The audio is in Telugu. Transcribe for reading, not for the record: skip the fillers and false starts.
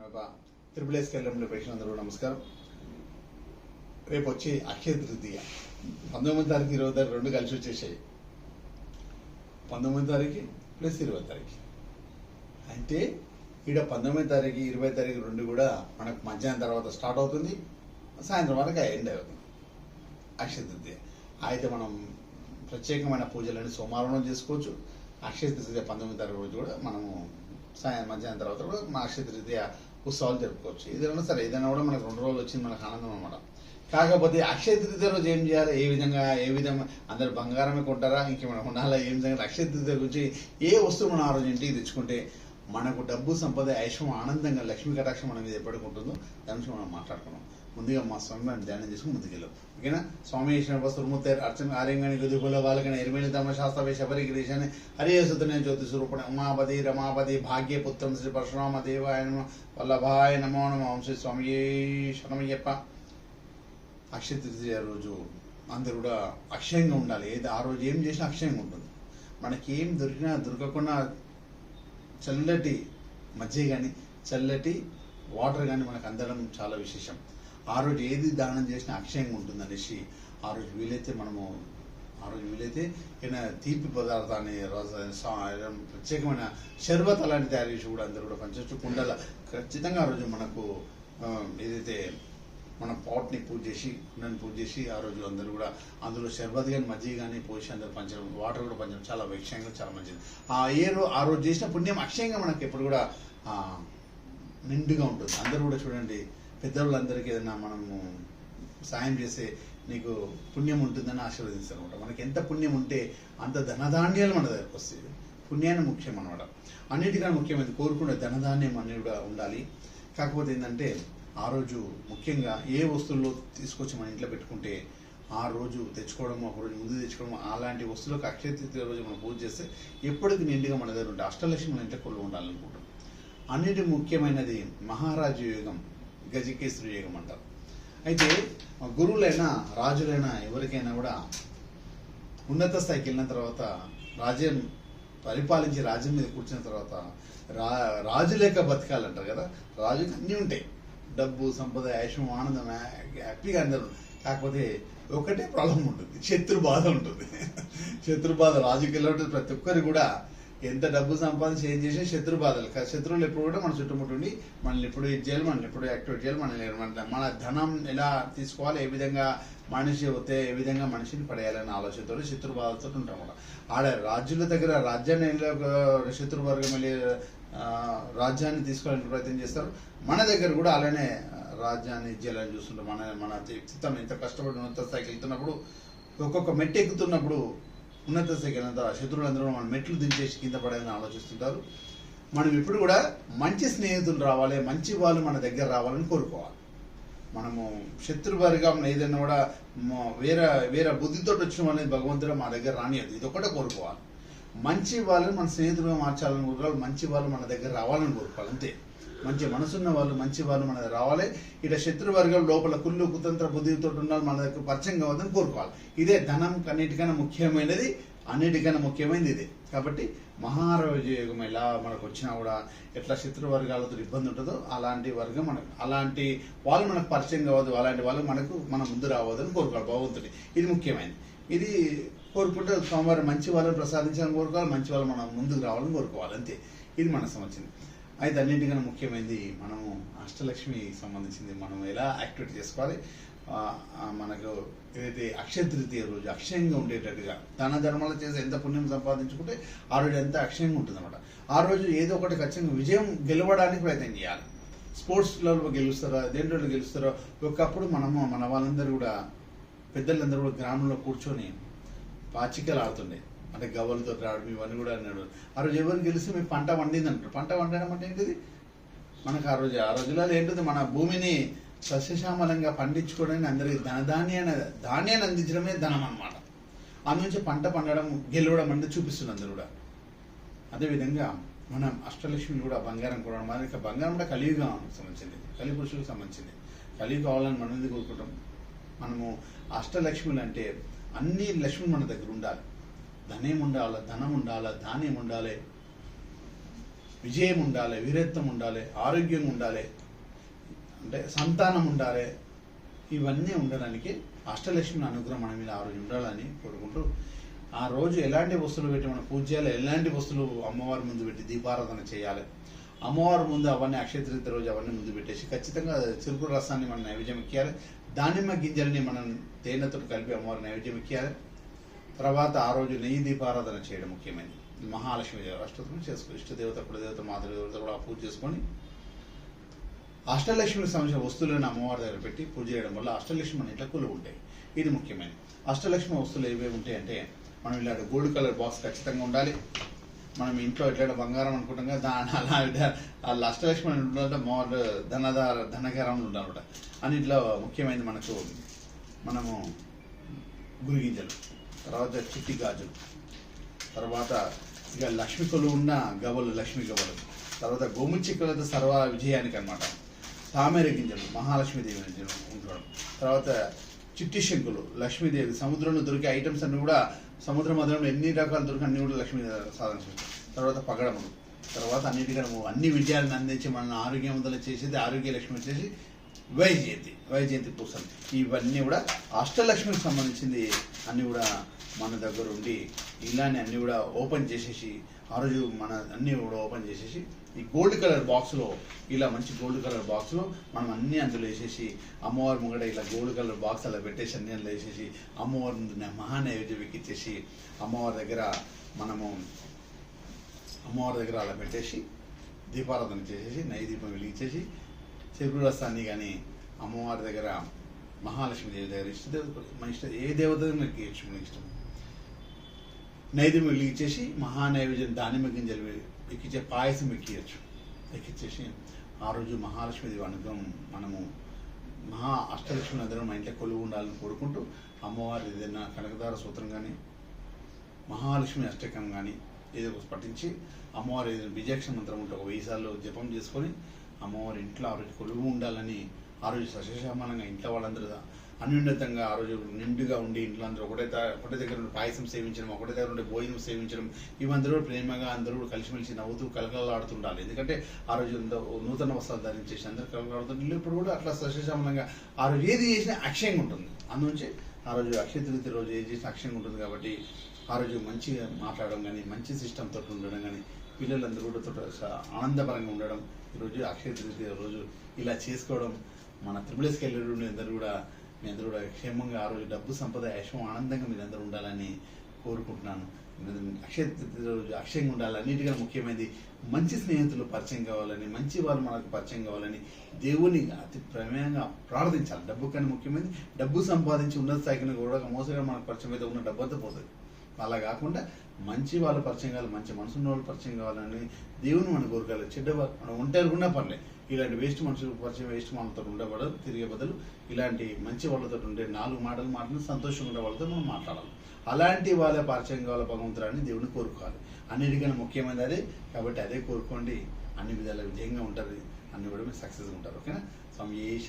ట్రిపుల్ ఎస్ కెళ్ళంలో ప్రేక్షకులందరూ నమస్కారం. రేపు వచ్చి అక్షయ తృతీయ 19వ తారీఖు 20వ తారీఖు రెండు కలిసి వచ్చేసాయి. 19వ తారీఖు ప్లస్ 20వ తారీఖు అంటే ఈడ 19వ తారీఖు 20వ తారీఖు రెండు కూడా మనకు మధ్యాహ్నం తర్వాత స్టార్ట్ అవుతుంది, సాయంత్రం వరకు ఎండ్ అవుతుంది అక్షయ తృతీయ. అయితే మనం ప్రత్యేకమైన పూజలన్నీ సోమవారం చేసుకోవచ్చు. అక్షయ తృతీయ 19వ తారీఖు రోజు కూడా మనము మధ్యాహ్నం తర్వాత కూడా మన అక్షయ తృతీయ ఉత్సవాలు జరుపుకోవచ్చు. ఏదైనా సరే ఏదైనా కూడా మనకు 2 రోజులు వచ్చింది, మనకు ఆనందం అన్నమాట. కాకపోతే అక్షయ తృతీయ రోజు ఏం చేయాలి, ఏ విధంగా అందరు బంగారమే కొంటారా, ఇంకేమైనా ఉండాలా, ఏం విధంగా అక్షయ తృతీయ గురించి ఏ వస్తువు మనం ఆ రోజు ఇంటికి తెచ్చుకుంటే మనకు డబ్బు సంపద ఐశ్వం ఆనందంగా లక్ష్మీ కటాక్షం మన మీద ఎప్పటికుంటుందో దాని నుంచి మనం మాట్లాడుకున్నాం. ముందుగా మా స్వామి వారిని ధ్యానం చేసుకుని ముందుకెళ్ళాం. ఓకేనా? స్వామి సురముత్తేర్ అర్చన ఆర్యంగాని గుదిగుల వాళ్ళకని ఎరిమేలి తమ శాస్త్రవే శబరి గిరీశాన్ని హరియేసుతనే జ్యోతి స్వరూపణ ఉమాపతి రమాపతి భాగ్యపుత్రం శ్రీ పరశురామ దేవాయ నమ వల్లభాయ నమో నమ శ్రీ స్వామి శరణమయ్యప్ప. అక్షయ తృతీయ రోజు అందరూ కూడా అక్షయంగా ఉండాలి. ఏది ఆ రోజు ఏం చేసినా అక్షయంగా ఉంటుంది. మనకి ఏం దొరికినా దొరకకుండా చల్లటి మజ్జిగ కానీ చల్లటి వాటర్ కానీ మనకు అందడం చాలా విశేషం. ఆ రోజు ఏది దానం చేసినా అక్షయంగా ఉంటుంది అనేసి ఆ రోజు వీలైతే ఏదైనా తీపి పదార్థాన్ని ప్రత్యేకమైన షర్బత్ అలాంటి తయారు చేసి కూడా అందరూ కూడా పంచవచ్చు. కుండల ఖచ్చితంగా ఆ రోజు మనకు ఏదైతే మన పాట్ని పూజ చేసి కుండని పూజ చేసి ఆ రోజు అందరూ కూడా అందులో షర్బత్ కానీ మజ్జిగ కానీ పోసి అందరూ పంచడం, వాటర్ కూడా పంచడం చాలా విషయంగా చాలా మంచిది. ఆ రోజు చేసిన పుణ్యం అక్షయంగా మనకు ఎప్పుడు కూడా నిండుగా ఉంటుంది. అందరూ కూడా చూడండి, పెద్దవాళ్ళందరికీ ఏదైనా మనము సాయం చేస్తే నీకు పుణ్యం ఉంటుందని ఆశీర్వదిస్తారు అనమాట. మనకి ఎంత పుణ్యం ఉంటే అంత ధనధాన్యాలు మన దగ్గరకు వస్తాయి. పుణ్యాన్ని ముఖ్యం అనమాట. అన్నిటికన్నా ముఖ్యమైనది కోరుకునే ధనధాన్యం అన్ని కూడా ఉండాలి. కాకపోతే ఏంటంటే ఆ రోజు ముఖ్యంగా ఏ వస్తువుల్లో తీసుకొచ్చి మన ఇంట్లో పెట్టుకుంటే ఆ రోజు తెచ్చుకోవడము, ఒక రోజు ముందు తెచ్చుకోవడం, అలాంటి వస్తువులకు అక్షయ తృతీయ రోజు మనం పూజ చేస్తే ఎప్పటికీ నిండుగా మన దగ్గర ఉంటే అష్టలక్ష్మి మన ఇంట్లో కొలు ఉండాలనుకుంటాం. అన్నిటి ముఖ్యమైనది మహారాజు యోగం, గజకేశ్వరి యోగం అంటారు. అయితే గురువులైనా రాజులైనా ఎవరికైనా కూడా ఉన్నత స్థాయికి వెళ్ళిన తర్వాత రాజ్యం పరిపాలించి రాజ్యం మీద కూర్చున్న తర్వాత రాజు లేక బతకాలంటారు కదా. రాజుకి అన్నీ ఉంటాయి, డబ్బు సంపద ఐశ్వం ఆనందం హ్యాపీగా అందరూ. కాకపోతే ఒకటే ప్రాబ్లం ఉంటుంది, శత్రు బాధ ఉంటుంది. శత్రు బాధ రాజుకి వెళ్ళి ప్రతి ఒక్కరు కూడా ఎంత డబ్బు సంపాదించి ఏం చేసినా శత్రు బాధలు. శత్రువులు ఎప్పుడు కూడా మన చుట్టుముట్టుండి మనల్ని ఎప్పుడు ఇది చేయాలి, మనల్ని ఎప్పుడు యాక్టివేట్ చేయాలి, మన ధనం ఎలా తీసుకోవాలి, ఏ విధంగా మనిషి వస్తే ఏ విధంగా మనిషిని పడేయాలనే ఆలోచనతో శత్రు బాధలతో ఉంటాం కూడా. ఆడ రాజుల దగ్గర రాజ్యాన్ని శత్రువర్గం వెళ్ళి రాజ్యాన్ని తీసుకోవాలని ప్రయత్నం చేస్తారు. మన దగ్గర కూడా అలానే రాజ్యాన్ని ఇచ్చేయాలని చూస్తుంటాం. మన చిత్తం ఎంత కష్టపడి ఉన్నత స్థాయికి వెళ్తున్నప్పుడు, ఒక్కొక్క మెట్టు ఎక్కుతున్నప్పుడు ఉన్నత స్థాయికి వెళ్ళినంత శత్రువులందరూ మన మెట్లు దించేసి కింద పడాలని ఆలోచిస్తుంటారు. మనం ఇప్పుడు కూడా మంచి స్నేహితులు రావాలి, మంచి వాళ్ళు మన దగ్గర రావాలని కోరుకోవాలి. మనము శత్రువర్గం ఏదైనా కూడా వేరే బుద్ధితో వచ్చిన వాళ్ళని భగవంతుడు మా దగ్గర రానియదు, ఇది ఒకటే కోరుకోవాలి. మంచి వాళ్ళని మన స్నేహితులుగా మార్చాలని కోరుకోవాలి, మంచి వాళ్ళు మన దగ్గర రావాలని కోరుకోవాలి. అంతే. మంచి మనసున్న వాళ్ళు, మంచి వాళ్ళు మన దగ్గర రావాలి. ఇట్లా శత్రువర్గం లోపల కుళ్ళు కుతంత్ర బుద్ధితో ఉండాలి, మన దగ్గర పరిచయం కావద్దని కోరుకోవాలి. ఇదే ధనం అన్నిటికన్నా ముఖ్యమైనది, అన్నిటికన్నా ముఖ్యమైనది ఇదే. కాబట్టి మహారాజయోగం ఎలా మనకు వచ్చినా కూడా ఎట్లా శత్రువర్గాలతో ఇబ్బంది ఉంటుందో అలాంటి వర్గం మనకు, అలాంటి వాళ్ళు మనకు పరిచయం కావద్దు, అలాంటి వాళ్ళు మన ముందు రావద్దని కోరుకోవాలి భగవంతుడి. ఇది ముఖ్యమైనది. ఇది కోరుకుంటే సోమవారం మంచి వాళ్ళని ప్రసాదించాలని కోరుకోవాలి, మంచి వాళ్ళు మనం ముందుకు రావాలని కోరుకోవాలి. అంతే. ఇది మన సంవత్సరం. అయితే అన్నింటికన్నా ముఖ్యమైనది మనము అష్టలక్ష్మికి సంబంధించింది మనం ఎలా యాక్టివేట్ చేసుకోవాలి. మనకు ఏదైతే అక్షయ తృతీయ రోజు అక్షయంగా ఉండేటట్టుగా దాన ధర్మాలు చేసి ఎంత పుణ్యం సంపాదించుకుంటే ఆ రోజు ఎంత అక్షయంగా ఉంటుంది అనమాట. ఆ రోజు ఏదో ఒకటి ఖచ్చితంగా విజయం గెలవడానికి ప్రయత్నం చేయాలి. స్పోర్ట్స్లో గెలుస్తారో దేంట్లో గెలుస్తారో. ఒకప్పుడు మన వాళ్ళందరూ కూడా పెద్దలందరూ కూడా గ్రామంలో కూర్చొని పాచికలు ఆడుతుండే, అంటే గవ్వలతో రావడం ఇవన్నీ కూడా అన్నాడు. ఆ రోజు ఎవరు గెలిస్తే మేము పంట వండింది అంటారు. పంట వండడం అంటే ఏంటిది? మనకు ఆ రోజులలో ఏంటిది, మన భూమిని సస్యశ్యామలంగా పండించుకోవడానికి అందరికీ ధాన్యాన్ని అందించడమే ధనం అనమాట. అందునుంచి పంట పండడం గెలవడం అంటే చూపిస్తుంది అందరూ కూడా. అదేవిధంగా మనం అష్టలక్ష్మిని కూడా బంగారం కొనడం, మనకి బంగారం కూడా కలియుగం సంబంధించింది, కలి పురుషులకు సంబంధించింది. కలియుగ కావాలని మనం ఎందుకు కోరుకుంటాం? మనము అష్టలక్ష్ములు అంటే అన్ని లక్ష్ములు మన దగ్గర ఉండాలి. ధనం ఉండాలి, ధాన్యం ఉండాలి, విజయం ఉండాలి, వీరత్వం ఉండాలి, ఆరోగ్యంగా ఉండాలి, అంటే సంతానం ఉండాలి, ఇవన్నీ ఉండడానికి అష్టలక్ష్మి అనుగ్రహం మన మీద ఆ రోజు ఉండాలని కోరుకుంటూ, ఆ రోజు ఎలాంటి వస్తువులు పెట్టి మనం పూజ చేయాలి, ఎలాంటి వస్తువులు అమ్మవారి ముందు పెట్టి దీపారాధన చేయాలి, అమ్మవారి ముందు అవన్నీ అక్షయ తృతీయ రోజు అవన్నీ ముందు పెట్టేసి ఖచ్చితంగా చిరుకుడు రసాన్ని మనం నైవేద్యం ఎక్కియాలి, దానిమ్మ గింజల్ని మనం తేనెతో కలిపి అమ్మవారి నైవేద్యం ఎక్కియాలి. తర్వాత ఆ రోజు నెయ్యి దీపారాధన చేయడం ముఖ్యమైనది. మహాలక్ష్మి అష్టోత్తరం చేసుకో, ఇష్టదేవత కులదేవత మాతృదేవత కూడా పూజ చేసుకొని అష్టలక్ష్మికి సంబంధించిన వస్తువులను అమ్మవారి దగ్గర పెట్టి పూజ చేయడం వల్ల అష్టలక్ష్మి మన ఇంట్లో కొలువు ఉంటాయి. ఇది ముఖ్యమైనది. అష్టలక్ష్మి వస్తువులు ఏవేవి ఉంటాయంటే, మనం ఇలాంటి గోల్డ్ కలర్ బాక్స్ ఖచ్చితంగా ఉండాలి. మనం ఇంట్లో ఎట్లా బంగారం అనుకుంటాం కదా, దాని అలా అష్టలక్ష్మి ఉండాలంటే మోర్ ధనకరంలో ఉండాలన్నమాట. అన్నింటిలో ముఖ్యమైనది మనము గురిగింజలు, తర్వాత చిట్టి గాజులు, తర్వాత ఇక లక్ష్మి కొలువు ఉన్న గవ్వలు, లక్ష్మి గవ్వలు, తర్వాత గోముచిక్కలతో సర్వ విజయానికి అనమాట. తామేర గింజలు, మహాలక్ష్మీదేవి గింజలు ఉండడం, తర్వాత చిట్టి శంకులు, లక్ష్మీదేవి సముద్రంలో దొరికే ఐటమ్స్ అన్ని కూడా సముద్ర మధ్యంలో ఎన్ని రకాలు దొరికే అన్ని కూడా లక్ష్మీ సాధన. తర్వాత పగడములు, తర్వాత అన్నిటికీ అన్ని విజయాలను అందించి మన ఆరోగ్యవంతులు చేసేది ఆరోగ్య లక్ష్మి వచ్చేసి వైజయంతి పూసలు. ఇవన్నీ కూడా అష్టలక్ష్మికి సంబంధించింది. అన్నీ కూడా మన దగ్గర ఉండి ఇలానే అన్నీ కూడా ఓపెన్ చేసేసి ఆ రోజు మన అన్నీ కూడా ఓపెన్ చేసేసి ఈ గోల్డ్ కలర్ బాక్స్లో, ఇలా మంచి గోల్డ్ కలర్ బాక్స్లో మనం అన్నీ అందులో వేసేసి అమ్మవారి ముంగడ ఇలా గోల్డ్ కలర్ బాక్స్ అలా పెట్టేసి అన్నీ అందులో వేసేసి అమ్మవారి ముందు మహానైవేద్యం ఎక్కించేసి అమ్మవారి దగ్గర అలా పెట్టేసి దీపారాధన చేసేసి నెయ్యి దీపం వెలిగించేసి చెరుకు రసాన్ని కానీ అమ్మవారి దగ్గర మహాలక్ష్మీదేవి దగ్గర ఇష్టదేవత మన ఇష్టం ఏ దేవత మీకు ఇష్టం, మన ఇష్టం నైవేద్యం వెలిగించేసి మహానైవేద్యం దానిమ్మ గింజలు ఎక్కించే పాయసం ఎక్కించేసి ఆ రోజు మహాలక్ష్మీదేవి అనుగ్రహం మనము అష్టలక్ష్మి అందరం మా ఇంట్లో కొలువు ఉండాలని కోరుకుంటూ అమ్మవారి ఏదైనా కనకదార సూత్రం కానీ మహాలక్ష్మి అష్టకం కానీ ఏదో పఠించి అమ్మవారి ఏదైనా బీజాక్షర మంత్రం ఉంటే 1000 సార్లు జపం చేసుకొని అమ్మవారి ఇంట్లో ఆ రోజు కొలువు ఉండాలని, ఆ రోజు సస్యశ్యామలంగా ఇంట్లో వాళ్ళందరూ అన్యోన్యతంగా ఆ రోజు నిండుగా ఉండి ఇంట్లో అందరూ ఒకటే దగ్గర నుండి పాయసం సేవించడం, ఒకటే దగ్గర నుండి భోజనం సేవించడం, ఇవందరూ ప్రేమగా అందరూ కలిసిమెలిసి నవ్వుతూ కలకలాడుతుండాలి. ఎందుకంటే ఆ రోజు నూతన వస్త్రాలు ధరించేసి అందరూ కలకలాడుతుంటారు. ఇప్పుడు కూడా అట్లా సస్యశ్యామలంగా ఆ రోజు ఏది చేసినా అక్షయంగా ఉంటుంది. అందునుంచి ఆ రోజు అక్షయ తృతీయ రోజు ఏది చేసినా అక్షయంగా ఉంటుంది. కాబట్టి ఆ రోజు మంచిగా మాట్లాడడం కానీ, మంచి సిస్టమ్ తోటి ఉండడం కానీ, పిల్లలందరూ కూడా ఆనందపరంగా ఉండడం, ఈరోజు అక్షయ తృతీయ రోజు ఇలా చేసుకోవడం, మన త్రిపులేస్కి వెళ్ళి మీ అందరూ కూడా క్షేమంగా ఆ రోజు డబ్బు సంపద యశం ఆనందంగా మీరందరూ ఉండాలని కోరుకుంటున్నాను. అక్షయ తృతీయ రోజు అక్షయంగా ఉండాలి. అన్నిటికన్నా ముఖ్యమైనది మంచి స్నేహితులు పరిచయం కావాలని, మంచి వాళ్ళు మనకు పరిచయం కావాలని దేవుని అతి ప్రమేయంగా ప్రార్థించాలి. డబ్బు కన్నా ముఖ్యమైనది డబ్బు సంపాదించి ఉన్నత స్థాయికి కూడా మోసగా మనకు పరిచయం అయితే ఉన్న డబ్బు అంతా పోతుంది. అలా కాకుండా మంచి వాళ్ళు పరిచయం కావాలి, మంచి మనసున్న వాళ్ళు పరిచయం కావాలని దేవుని మనం కోరుకోవాలి. చెడ్డ మనం ఒంటరిగా పర్లే, ఇలాంటి వేస్ట్ మనుషులు పరిచయం వేస్ట్ వాళ్ళతో ఉండబడదు. తిరిగే బదులు ఇలాంటి మంచి వాళ్ళతో ఉండే 4 మాటలు మాట్లాడి సంతోషంగా ఉండే వాళ్ళతో మనం మాట్లాడాలి. అలాంటి వాళ్ళ పరిచయం కావాలి భగవంతురాన్ని దేవుని కోరుకోవాలి. అన్నిటికన్నా ముఖ్యమైనది అదే. కాబట్టి అదే కోరుకోండి, అన్ని విధాల విజయంగా ఉంటారు, అన్ని కూడా మీరు సక్సెస్గా ఉంటారు. ఓకేనా? సమయేశ